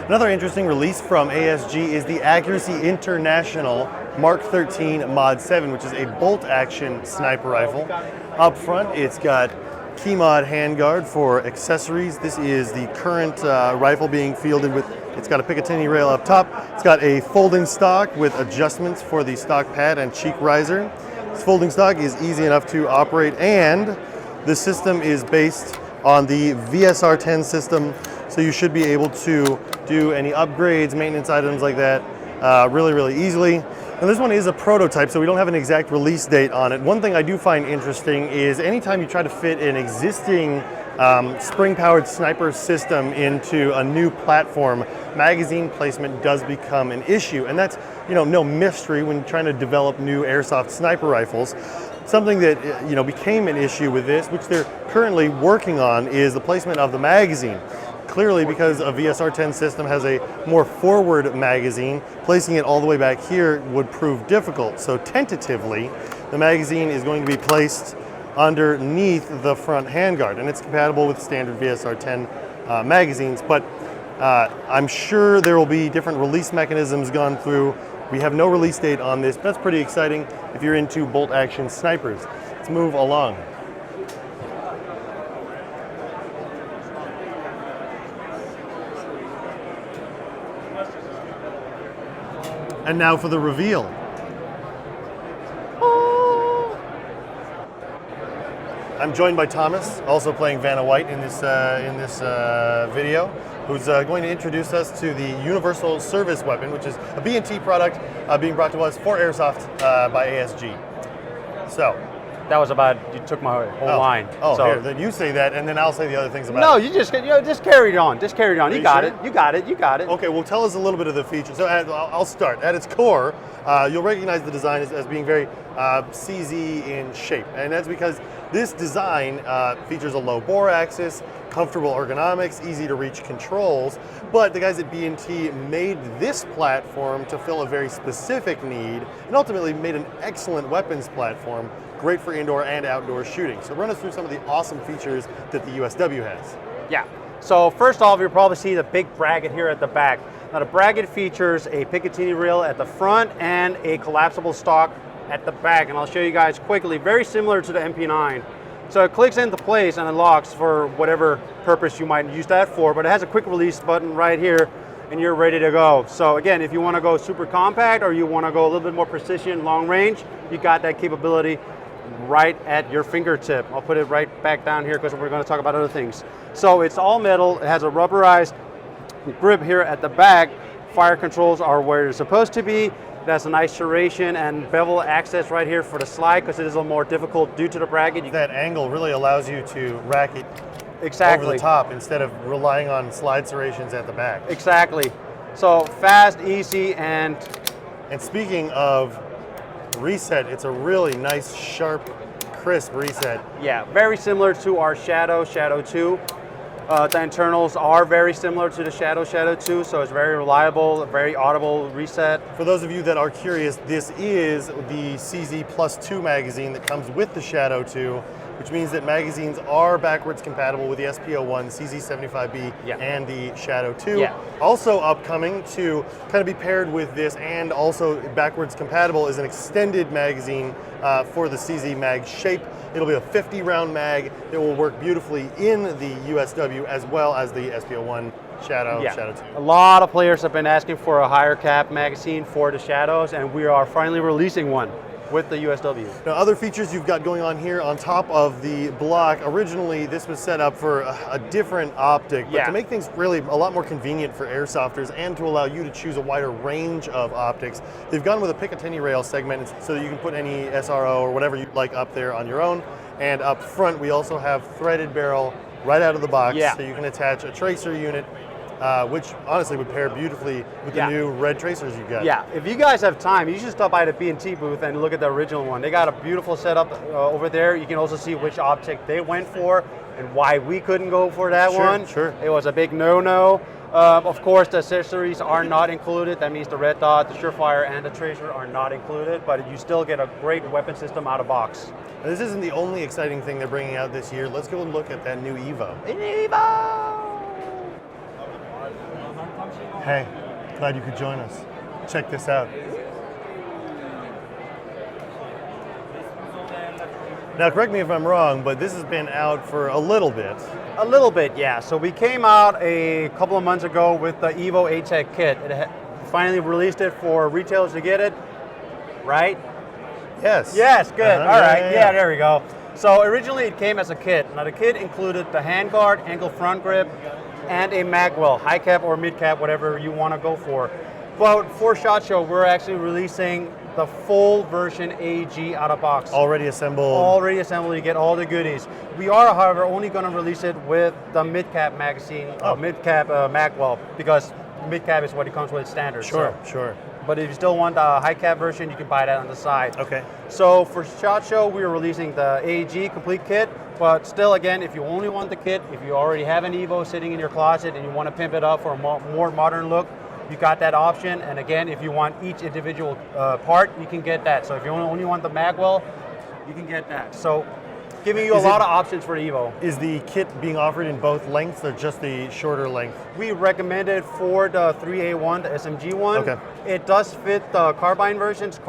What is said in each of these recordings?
Another interesting release from ASG is the Accuracy International Mark 13 Mod 7, which is a bolt-action sniper rifle. Up front, it's got key mod handguard for accessories. This is the current rifle being fielded with, it's got a Picatinny rail up top. It's got a folding stock with adjustments for the stock pad and cheek riser. This folding stock is easy enough to operate, and the system is based on the VSR10 system, so you should be able to do any upgrades, maintenance items like that really easily. And this one is a prototype, so we don't have an exact release date on it. One thing I do find interesting is anytime you try to fit an existing spring-powered sniper system into a new platform, magazine placement does become an issue. And that's, no mystery when trying to develop new airsoft sniper rifles. Something that, became an issue with this, which they're currently working on, is the placement of the magazine. Clearly, because a VSR10 system has a more forward magazine, placing it all the way back here would prove difficult. So tentatively, the magazine is going to be placed underneath the front handguard, and it's compatible with standard VSR10 magazines, but I'm sure there will be different release mechanisms gone through. We have no release date on this, but that's pretty exciting if you're into bolt-action snipers. Let's move along. And now for the reveal. I'm joined by Thomas, also playing Vanna White in this video, who's going to introduce us to the Universal Service Weapon, which is a B&T product being brought to us for Airsoft by ASG. So. That was about, you took my whole line. Oh, so, here, then you say that, and then I'll say the other things about it. No, you just carry it on. Just carry it on. You got it. You got it. You got it. Okay, well, tell us a little bit of the features. So I'll start. At its core, you'll recognize the design as being very CZ in shape, and that's because this design features a low bore axis, comfortable ergonomics, easy to reach controls, but the guys at B&T made this platform to fill a very specific need, and ultimately made an excellent weapons platform, great for indoor and outdoor shooting. So run us through some of the awesome features that the USW has. Yeah, so first off, you'll probably see the big bracket here at the back. Now the bracket features a Picatinny rail at the front and a collapsible stock at the back, and I'll show you guys quickly, very similar to the MP9. So it clicks into place and it locks for whatever purpose you might use that for, but it has a quick release button right here and you're ready to go. So again, if you want to go super compact or you want to go a little bit more precision, long range, you got that capability right at your fingertip. I'll put it right back down here because we're going to talk about other things. So it's all metal, it has a rubberized grip here at the back. Fire controls are where they're supposed to be. It has a nice serration and bevel access right here for the slide because it is a little more difficult due to the bracket. That angle really allows you to rack it exactly over the top instead of relying on slide serrations at the back. Exactly. So fast, easy, and speaking of reset, it's a really nice, sharp, crisp reset. Yeah, very similar to our Shadow 2. The internals are very similar to the Shadow 2, so it's very reliable, very audible reset. For those of you that are curious, this is the CZ+2 magazine that comes with the Shadow 2, which means that magazines are backwards compatible with the SP01, CZ75B, and the Shadow 2. Yeah. Also upcoming to kind of be paired with this and also backwards compatible is an extended magazine for the CZ mag shape. It'll be a 50-round mag that will work beautifully in the USW as well as the SP01 Shadow 2. A lot of players have been asking for a higher cap magazine for the Shadows, and we are finally releasing one with the USW. Now, other features you've got going on here on top of the block, originally this was set up for a different optic, but to make things really a lot more convenient for airsofters and to allow you to choose a wider range of optics, they've gone with a Picatinny rail segment so that you can put any SRO or whatever you like up there on your own. And up front, we also have threaded barrel right out of the box, so you can attach a tracer unit, which honestly would pair beautifully with the new red tracers you've got. Yeah, if you guys have time, you should stop by the B&T booth and look at the original one. They got a beautiful setup over there. You can also see which optic they went for and why we couldn't go for that one. Sure. It was a big no-no. Of course, the accessories are not included. That means the red dot, the Surefire, and the tracer are not included, but you still get a great weapon system out of box. Now, this isn't the only exciting thing they're bringing out this year. Let's go and look at that new EVO. EVO! Hey, glad you could join us. Check this out. Now, correct me if I'm wrong, but this has been out for a little bit. A little bit, yeah. So we came out a couple of months ago with the EVO ATEK kit. Finally released it for retailers to get it, right? Yes. Yes, good. Uh-huh. All right, Yeah. there we go. So originally it came as a kit. Now the kit included the handguard, ankle front grip, and a mag well, high cap or mid cap, whatever you want to go for. But for SHOT Show, we're actually releasing the full version AEG out of box. Already assembled. Already assembled, you get all the goodies. We are, however, only going to release it with the mid cap magazine, mid cap mag well, because mid cap is what it comes with standard. Sure, so. sure. But if you still want the high cap version, you can buy that on the side. Okay. So for SHOT Show, we are releasing the AEG complete kit, but still, again, if you only want the kit, if you already have an EVO sitting in your closet and you want to pimp it up for a more modern look, you got that option. And again, if you want each individual part, you can get that. So if you only want the magwell, you can get that. So giving you a lot of options for the EVO. Is the kit being offered in both lengths or just the shorter length? We recommend it for the 3A1, the SMG one. Okay. It does fit the carbine versions.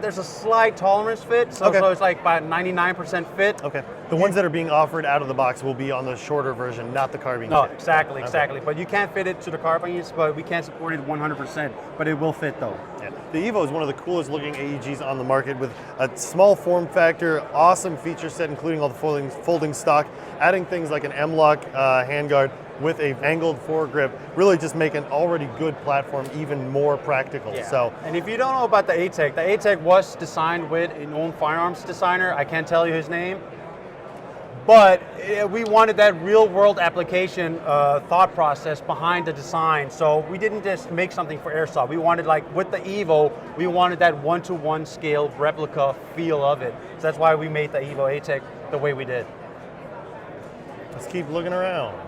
There's a slight tolerance fit, so it's like about 99% fit. Okay. The ones that are being offered out of the box will be on the shorter version, not the carbine No, kit. exactly. But you can't fit it to the carbines, but we can't support it 100%, but it will fit though. Yeah. The EVO is one of the coolest looking AEGs on the market with a small form factor, awesome feature set, including all the folding stock, adding things like an M-LOK handguard with a angled foregrip, really just make an already good platform even more practical. Yeah. So, and if you don't know about the ATEK was designed with a known firearms designer. I can't tell you his name, but we wanted that real world application thought process behind the design. So we didn't just make something for Airsoft. We wanted, like with the EVO, we wanted that one-to-one scale replica feel of it. So that's why we made the EVO ATEK the way we did. let's keep looking around.